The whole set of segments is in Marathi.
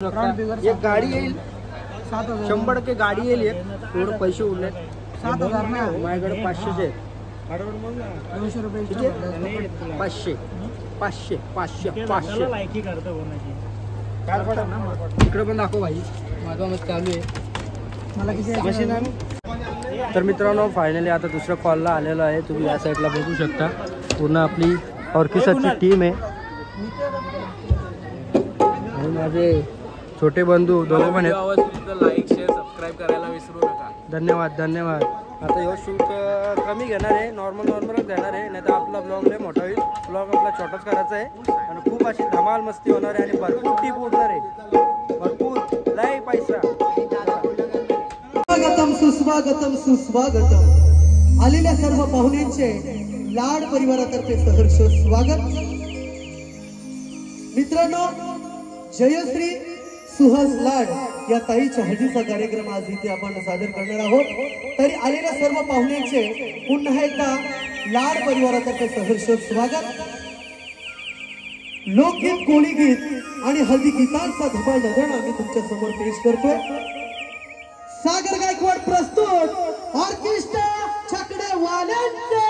एक गाडी येईल 100 के गाडी येईल एक थोडं पैसे उरले 7,000 ना माझ्याकडे 500 आहेत 200 रुपये ठीक आहे 500 500 500 500 लायकी करतो कोणाची इकडे पण दाखव भाई माझा मत चालू आहे मला किती मशीन आणू तर मित्रांनो फायनली आता दुसऱ्या कॉलला आलेलो आहे तुम्ही या साईडला बघू शकता पूर्ण आपली ऑर्केस्ट्राची टीम आहे आणि माझे छोटे बंधू दोघं पण आहेत लाईक शेअर सबस्क्राईब करायला विसरू नका धन्यवाद धन्यवाद आता ह्यो शूट कमी घेणार आहे नॉर्मलच घेणार आहे नाही तर आपला ब्लॉग लय मोठा होईल ब्लॉग आपला छोटाच करायचा आहे आणि खूप अशी धमाल मस्ती होणार आहे आणि भरपूर टीप उडणार आहे भरपूर लय पैसा स्वागतम सुस्वागतम सुस्वागतम आलेल्या सर्व पाहुण्यांचे लाड परिवारातर्फे सहर्ष स्वागत मित्रांनो जयश्री सुहास लाड या ताईच्या हळदीचा कार्यक्रम आज इथे आपण सादर करणार आहोत तरी आलेल्या सर्व पाहुण्यांचे पुन्हा एकदा लाड परिवारातर्फे सहर्ष स्वागत लोकगीत कोळी गीत आणि हळदी गीतांचा धमाल नजर आम्ही तुमच्या समोर पेश करतोय सागर गायकवाड प्रस्तुत ऑर्केस्ट्रा छकडे वाल्यांचा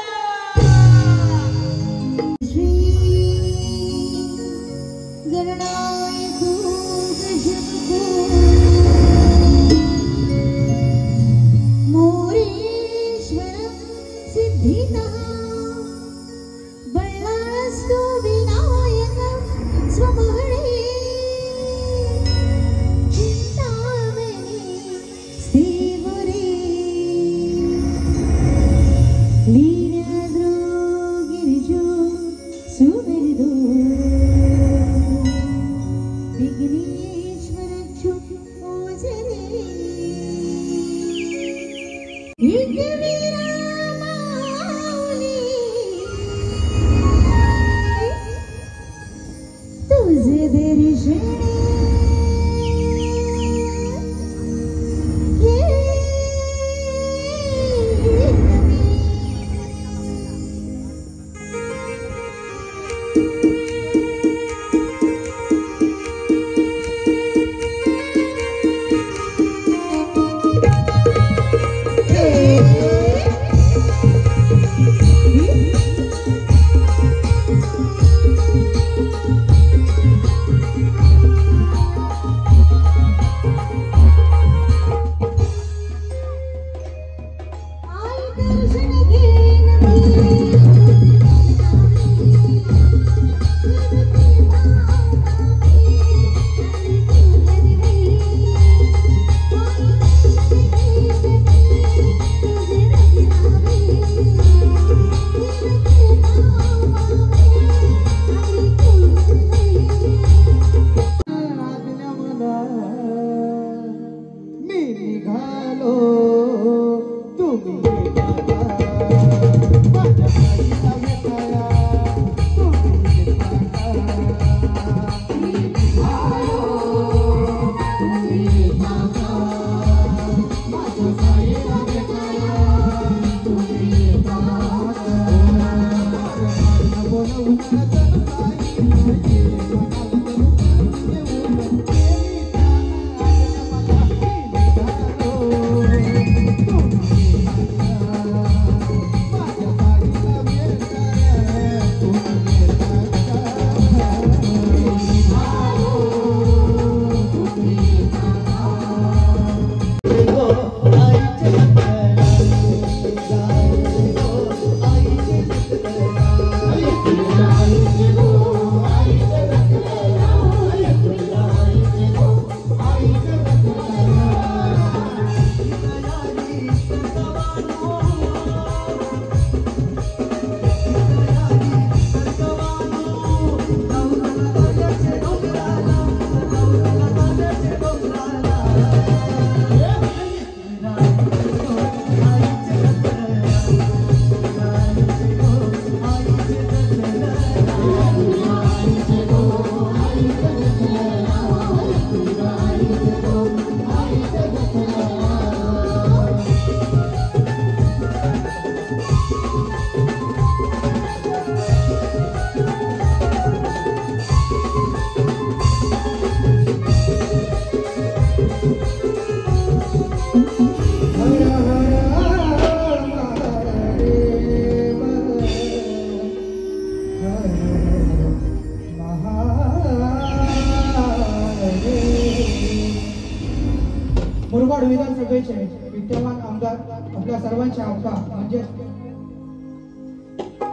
मुरबाड विधानसभेचे विद्यमान आमदार आपल्या सर्वांचे आप्पा म्हणजे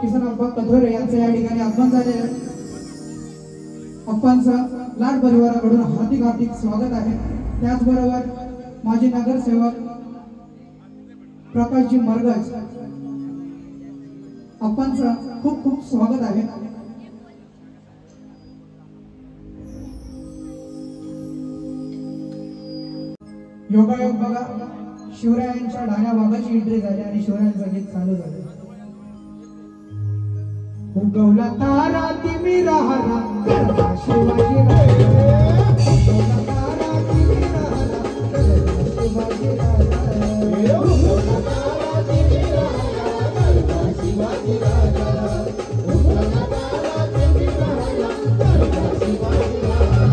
किसन आप्पा कथोरे यांचं या ठिकाणी आगमन झाले आहे. आप्पांचं लाड परिवाराकडून हार्दिक हार्दिक स्वागत आहे. त्याचबरोबर माजी नगरसेवक प्रकाशजी मरगज आप्पांचं खूप खूप स्वागत आहे. योगायोग बघा, शिवरायांच्या ढाण्या वाघाची एंट्री झाली आणि शिवरायांचं गीत चालू झालं. उगवला तारा तिमी राहरा शिवाजी राजा, उगवला तारा तिमी राहरा शिवाजी राजा, उगवला तारा तिमी राहरा शिवाजी राजा, उगवला तारा तिमी राहरा शिवाजी राजा.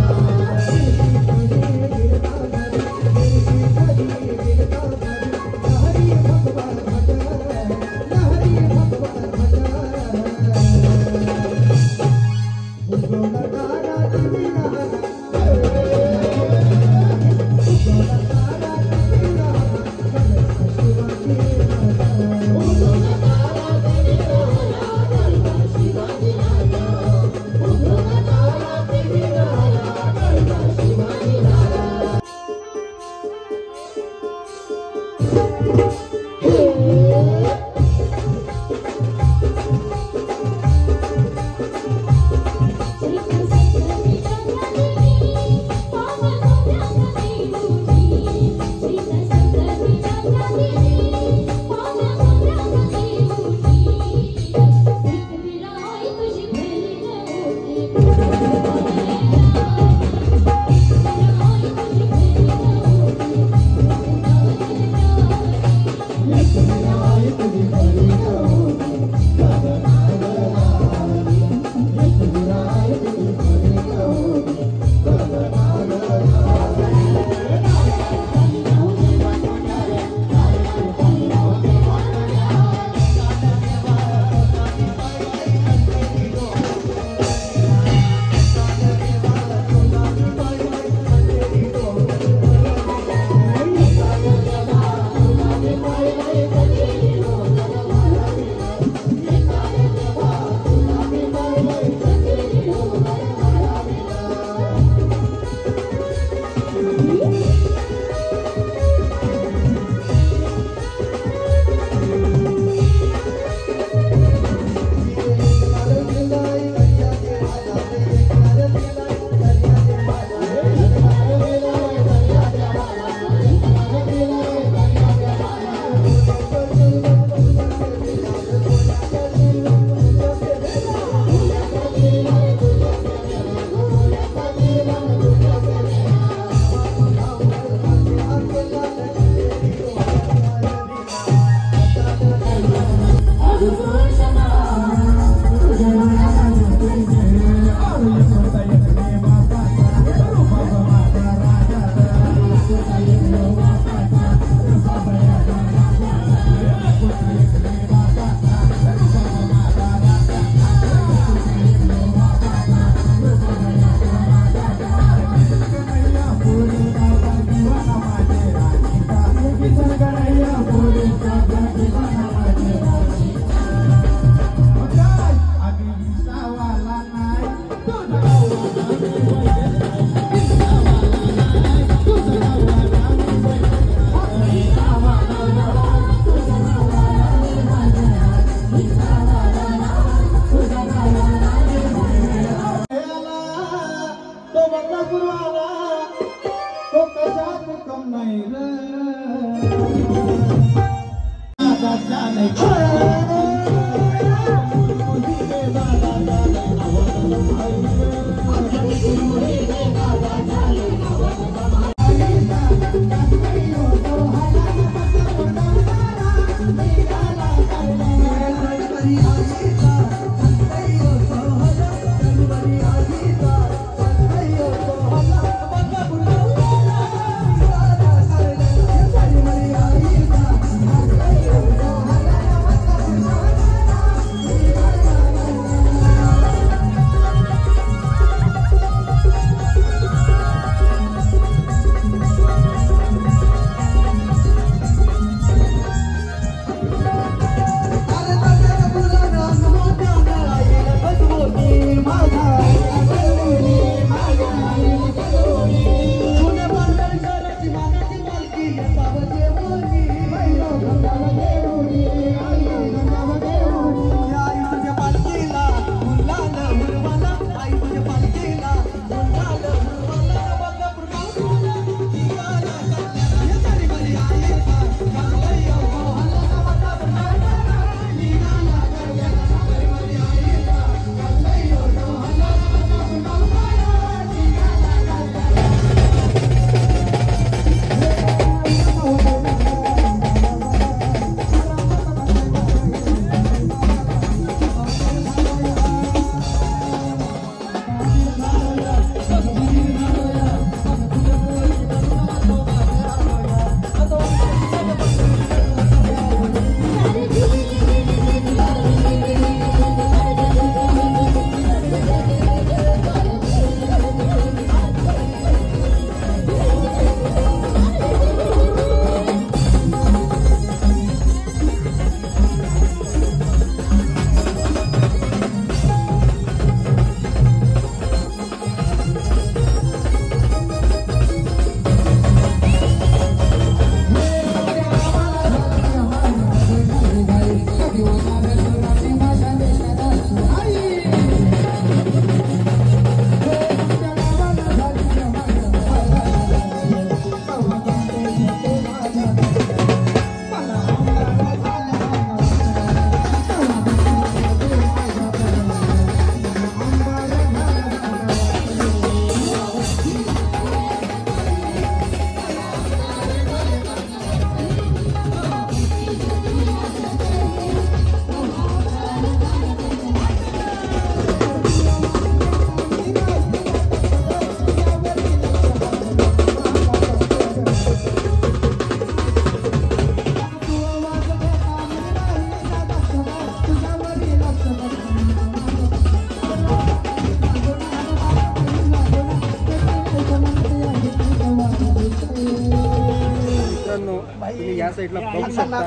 तुम्ही या साईडला बघू शकता,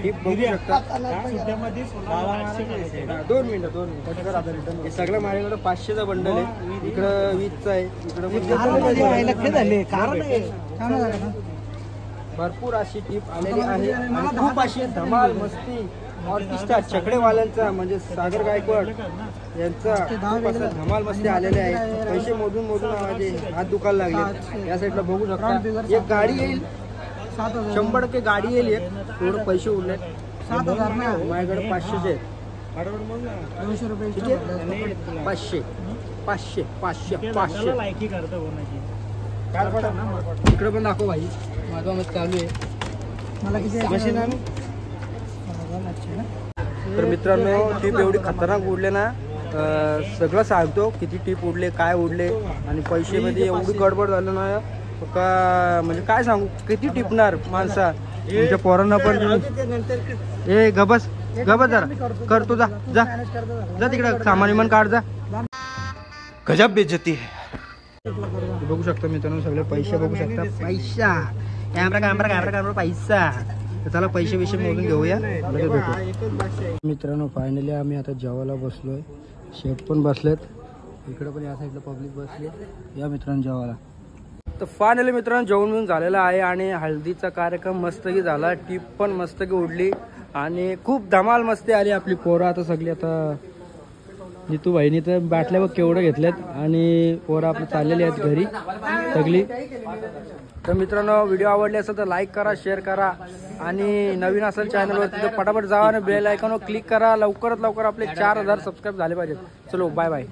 टीप बघू शकता. 2 मिनिटं हे सगळं माझ्याकडे 500चा बंडल आहे. इकडं 20चा आहे, इकडं भरपूर अशी टीप आलेली आहे आणि खूप अशी धमाल मस्ती ऑर्केस्ट्रा छकडेवाल्यांचा म्हणजे सागर गायकवाड यांचा खूप असा धमाल मस्ती आलेले आहे. पैसे मोजून माझे हात दुखायला लागले. या साईडला बघू शकता एक गाडी येईल, 100% गाडी येईल. एक थोडं पैसे उरले माझ्याकडे 500चे आहेत. 200 रुपये ठीक आहे, 500 500 500 500 इकडे पण दाखव भाई, माझा मत चालू आहे. मला किती मशीन आणू. तर मित्रांनो टीप एवढी खतरनाक उडले ना, सगळं सांगतो किती टीप उडले, काय उडले आणि पैसे मध्ये एवढी गडबड झालं ना का म्हणजे काय सांगू, किती टिपणार माणसा. तुमच्या पोरांना पण ए गबस जरा कर तू, जा तिकडं सामान विमान काढ जा. गजब बेइज्जती है. बघू शकता मित्रांनो सगळे पैसे बघू शकता, पैसा कॅमेरा पैसा. तर चला पैसे मोजून घेऊया, लगेच भेटू. मित्रांनो फायनली आम्ही आता जेवायला बसलोय. शेट पण बसलेत, इकडे पण या साईडला पब्लिक बसली. या मित्रांनो जेवायला. तर फायनली मित्रांनो जेवण झालेला आहे आणि हळदीचा कार्यक्रम मस्तकी झाला. टीप पण मस्तकी उडली आणि खूप धमाल मस्ती आली. आपली पोरं आता सगळी आता नीतू बहिणी तर बाटल्या बघ केवढं घेतल्यात आणि पोरं आपली चाललेली आहेत घरी सगळी. तर मित्रांनो व्हिडिओ आवडले असेल तर लाईक करा, शेअर करा आणि नवीन असेल चॅनलवरती तर पटापट जावा आणि बेल आयकॉनवर क्लिक करा. लवकरात लवकर आपले 4000 सबस्क्राईब झाले पाहिजेत. चलो बाय बाय.